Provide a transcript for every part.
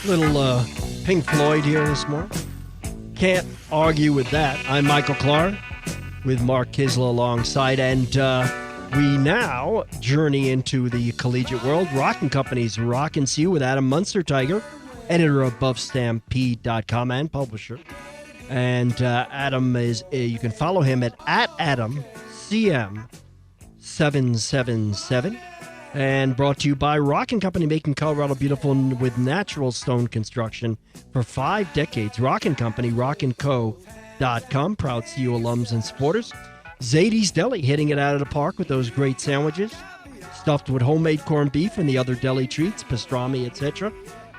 Little Pink Floyd here this morning. Can't argue with that. I'm Michael Klahr with Mark Kisla alongside, and we now journey into the collegiate world. Rockin Company's Rockin CU with Adam Munsterteiger, editor of BuffStampede.com and publisher. And Adam is, you can follow him at AdamCM777. And brought to you by Rockin Company, making Colorado beautiful with natural stone construction for 5 decades. Rockin Company, rockinco.com, proud CU alums and supporters. Zadie's Deli, hitting it out of the park with those great sandwiches, stuffed with homemade corned beef and the other deli treats, pastrami, etc.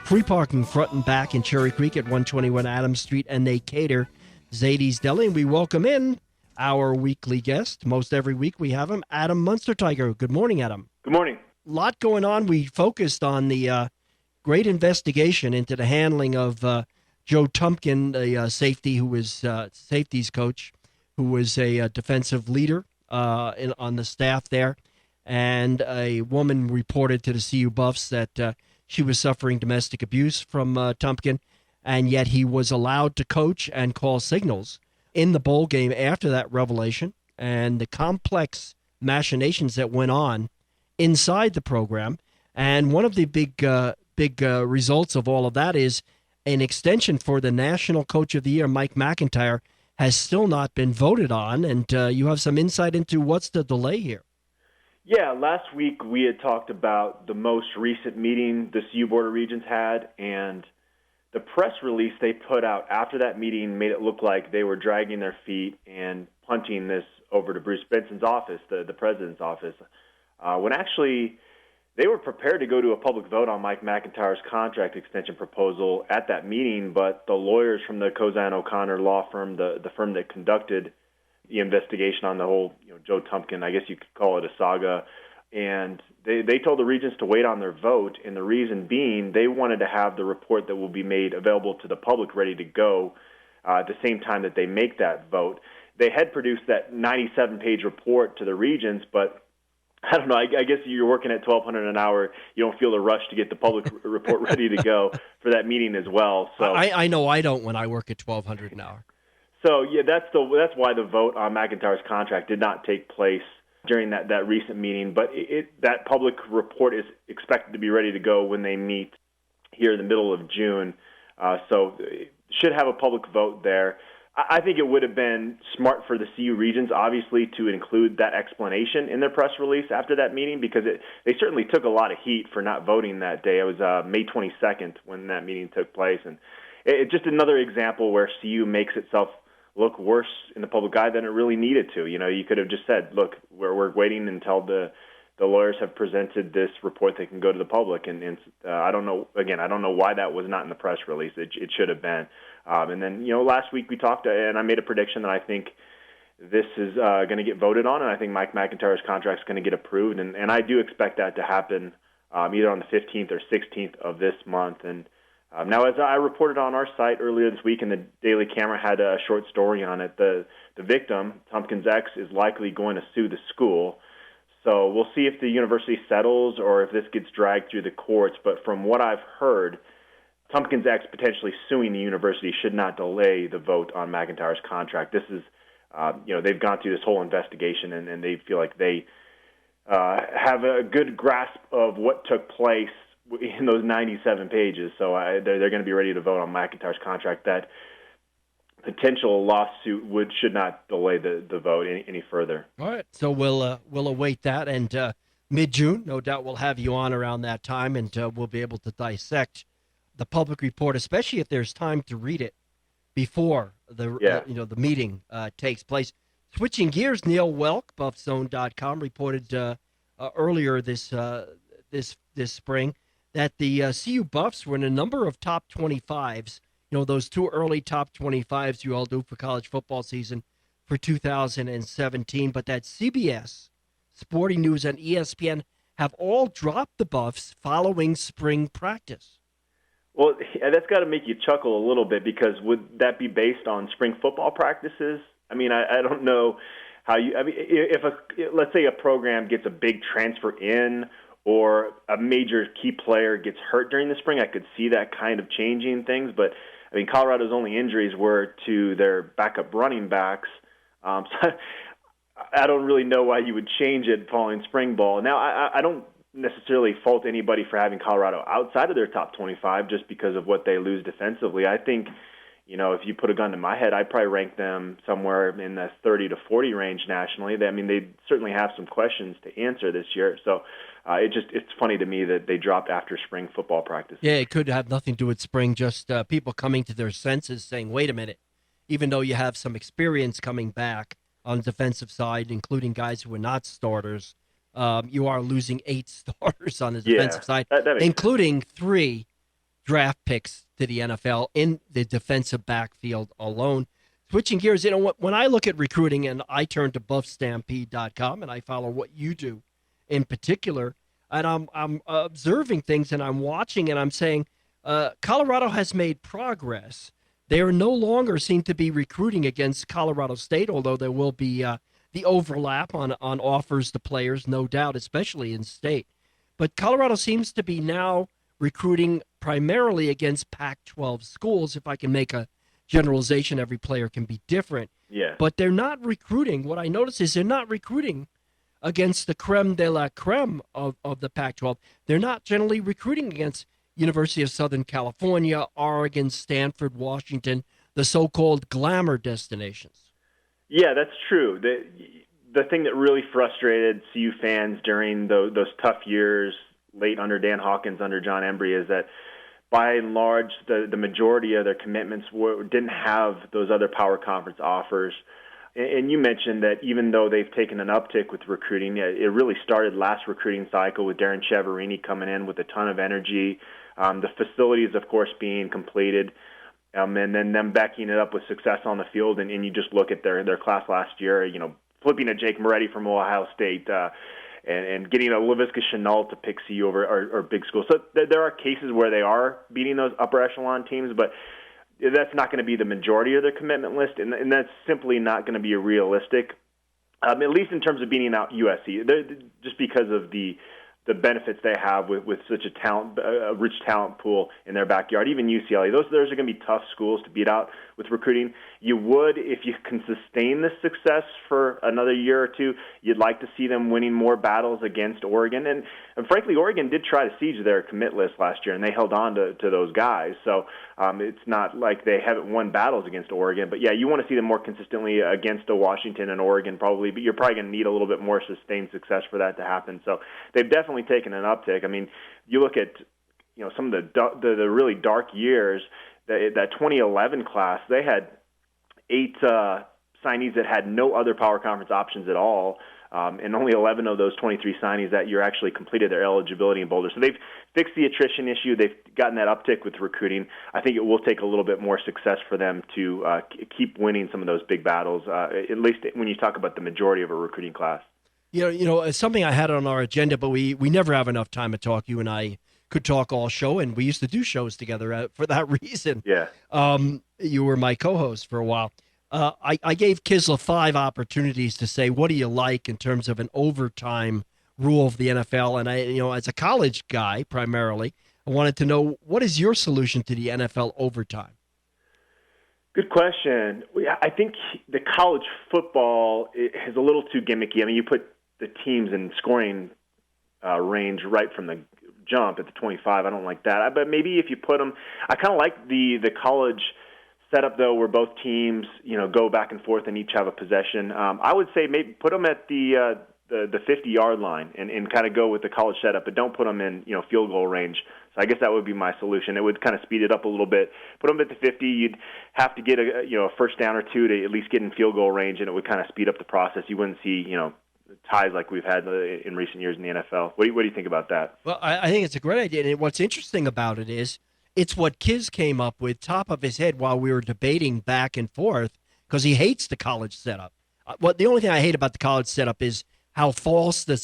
Free parking front and back in Cherry Creek at 121 Adams Street, and they cater Zadie's Deli. And we welcome in our weekly guest. Most every week we have him, Adam Munsterteiger. Good morning, Adam. Good morning. A lot going on. We focused on the great investigation into the handling of Joe Tumpkin, the safety who was safeties coach, who was a defensive leader on the staff there. And a woman reported to the CU Buffs that she was suffering domestic abuse from Tumpkin, and yet he was allowed to coach and call signals in the bowl game after that revelation, and the complex machinations that went on inside the program. And one of the big results of all of that is an extension for the National Coach of the Year, Mike McIntyre, has still not been voted on. And you have some insight into what's the delay here. Yeah, last week we had talked about the most recent meeting the CU Board of Regents had, and the press release they put out after that meeting made it look like they were dragging their feet and punting this over to Bruce Benson's office, the president's office, when actually they were prepared to go to a public vote on Mike McIntyre's contract extension proposal at that meeting, but the lawyers from the Kozan O'Connor law firm, the firm that conducted the investigation on the whole Joe Tumpkin, I guess you could call it a saga, and they told the Regents to wait on their vote, and the reason being they wanted to have the report that will be made available to the public ready to go at the same time that they make that vote. They had produced that 97-page report to the Regents, but I don't know. I guess you're working at $1,200 an hour. You don't feel the rush to get the public report ready to go for that meeting as well. So I know I don't when I work at $1,200 an hour. So yeah, that's why the vote on McIntyre's contract did not take place during that recent meeting. But that public report is expected to be ready to go when they meet here in the middle of June. So should have a public vote there. I think it would have been smart for the CU Regents, obviously, to include that explanation in their press release after that meeting, because they certainly took a lot of heat for not voting that day. It was May 22nd when that meeting took place. And it's just another example where CU makes itself look worse in the public eye than it really needed to. You could have just said, look, we're waiting until the lawyers have presented this report that can go to the public. And I don't know why that was not in the press release. It should have been. And then, last week we talked, and I made a prediction that I think this is going to get voted on, and I think Mike McIntyre's contract is going to get approved. And I do expect that to happen either on the 15th or 16th of this month. And now, as I reported on our site earlier this week, and the Daily Camera had a short story on it, the victim, Tumpkin's ex, is likely going to sue the school. So we'll see if the university settles or if this gets dragged through the courts. But from what I've heard, Tumpkin's ex potentially suing the university should not delay the vote on McIntyre's contract. This is, they've gone through this whole investigation, and they feel like they have a good grasp of what took place in those 97 pages. So they're going to be ready to vote on McIntyre's contract. That potential lawsuit should not delay the vote any further. All right. So we'll await that, and mid-June, no doubt we'll have you on around that time, and we'll be able to dissect the public report, especially if there's time to read it before the meeting takes place. Switching gears, Neil Welk, BuffZone.com, reported earlier this spring that the CU Buffs were in a number of top 25s. Those 2 early top 25s you all do for college football season for 2017, but that CBS, Sporting News, and ESPN have all dropped the Buffs following spring practice. Well, that's got to make you chuckle a little bit, because would that be based on spring football practices? I mean, I don't know how you – I mean, if let's say a program gets a big transfer in, or a major key player gets hurt during the spring, I could see that kind of changing things. But, I mean, Colorado's only injuries were to their backup running backs. So I don't really know why you would change it following spring ball. Now, I don't necessarily fault anybody for having Colorado outside of their top 25 just because of what they lose defensively. I think, if you put a gun to my head, I'd probably rank them somewhere in the 30 to 40 range nationally. They certainly have some questions to answer this year. So it's funny to me that they dropped after spring football practice. Yeah, it could have nothing to do with spring, just people coming to their senses saying, wait a minute, even though you have some experience coming back on the defensive side, including guys who are not starters, you are losing 8 starters on the defensive side, including 3 draft picks to the NFL in the defensive backfield alone. Switching gears, when I look at recruiting, and I turn to buffstampede.com and I follow what you do in particular, and I'm observing things and I'm watching and I'm saying Colorado has made progress. They are no longer seem to be recruiting against Colorado State, although there will be the overlap on offers to players, no doubt, especially in state. But Colorado seems to be now recruiting primarily against Pac-12 schools. If I can make a generalization, every player can be different. Yeah. But they're not recruiting. What I notice is they're not recruiting against the creme de la creme of the Pac-12. They're not generally recruiting against University of Southern California, Oregon, Stanford, Washington, the so-called glamour destinations. Yeah, that's true. The thing that really frustrated CU fans during those tough years, late under Dan Hawkins, under John Embry, is that by and large, the majority of their commitments didn't have those other power conference offers. And you mentioned that even though they've taken an uptick with recruiting, it really started last recruiting cycle with Darren Chiaverini coming in with a ton of energy. The facilities, of course, being completed, and then them backing it up with success on the field. And you just look at their class last year, flipping a Jake Moretti from Ohio State, and getting a Laviska Shenault to pick CU over or big schools. So there are cases where they are beating those upper echelon teams, but that's not going to be the majority of their commitment list, and that's simply not going to be realistic, at least in terms of beating out USC, just because of the benefits they have with such a rich talent pool in their backyard. Even UCLA, those are going to be tough schools to beat out with recruiting. You would, if you can sustain this success for another year or two, you'd like to see them winning more battles against Oregon. And frankly, Oregon did try to siege their commit list last year, and they held on to those guys. So it's not like they haven't won battles against Oregon. But, yeah, you want to see them more consistently against a Washington and Oregon probably, but you're probably going to need a little bit more sustained success for that to happen. So they've definitely taken an uptick. I mean, you look at some of the really dark years, that 2011 class, they had 8 signees that had no other power conference options at all, and only 11 of those 23 signees that year actually completed their eligibility in Boulder. So they've fixed the attrition issue. They've gotten that uptick with recruiting. I think it will take a little bit more success for them to keep winning some of those big battles, at least when you talk about the majority of a recruiting class. It's something I had on our agenda, but we never have enough time to talk. You and I could talk all show, and we used to do shows together for that reason. Yeah. You were my co-host for a while. I gave Kisla 5 opportunities to say, what do you like in terms of an overtime rule of the NFL? And as a college guy, primarily, I wanted to know, what is your solution to the NFL overtime? Good question. I think the college football is a little too gimmicky. I mean, you put the teams in scoring range right from the jump at the 25. I don't like that. But maybe if you put them, I kind of like the college setup though, where both teams go back and forth and each have a possession. I would say maybe put them at the 50-yard line and kind of go with the college setup, but don't put them in field goal range. So I guess that would be my solution. It would kind of speed it up a little bit. Put them at the 50. You'd have to get a first down or two to at least get in field goal range, and it would kind of speed up the process. You wouldn't see ties like we've had in recent years in the NFL. What do you think about that? Well, I think it's a great idea. And what's interesting about it is it's what Kiz came up with top of his head while we were debating back and forth, because he hates the college setup. The only thing I hate about the college setup is how false the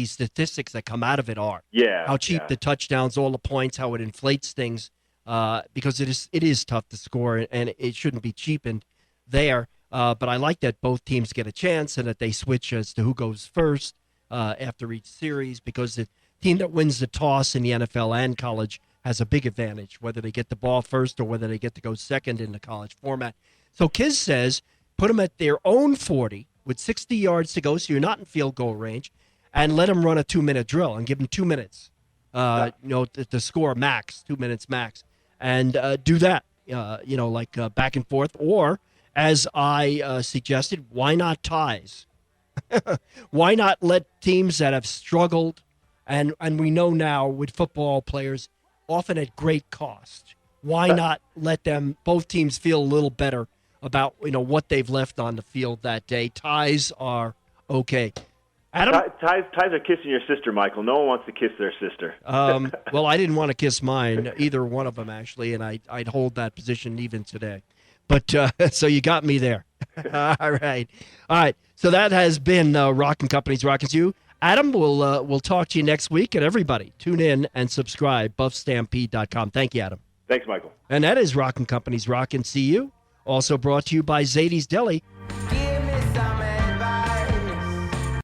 statistics that come out of it are. Yeah. How cheap the touchdowns, all the points, how it inflates things, because it is tough to score, and it shouldn't be cheapened there. But I like that both teams get a chance and that they switch as to who goes first after each series, because team that wins the toss in the NFL and college has a big advantage, whether they get the ball first or whether they get to go second in the college format. So Kiz says put them at their own 40 with 60 yards to go, so you're not in field goal range, and let them run a 2-minute drill and give them 2 minutes, to score max, 2 minutes max, and do that, back and forth. Or, as I suggested, why not ties? Why not let teams that have struggled, and we know now with football players, often at great cost, why not let them, both teams, feel a little better about what they've left on the field that day? Ties are okay. Adam? Ties are kissing your sister, Michael. No one wants to kiss their sister. Well, I didn't want to kiss mine, either one of them, actually, and I'd hold that position even today. But so you got me there. All right. So that has been Rockin Company's Rockin CU. Adam, we'll talk to you next week. And everybody, tune in and subscribe, buffstampede.com. Thank you, Adam. Thanks, Michael. And that is Rockin Company's Rockin CU, also brought to you by Zadie's Deli.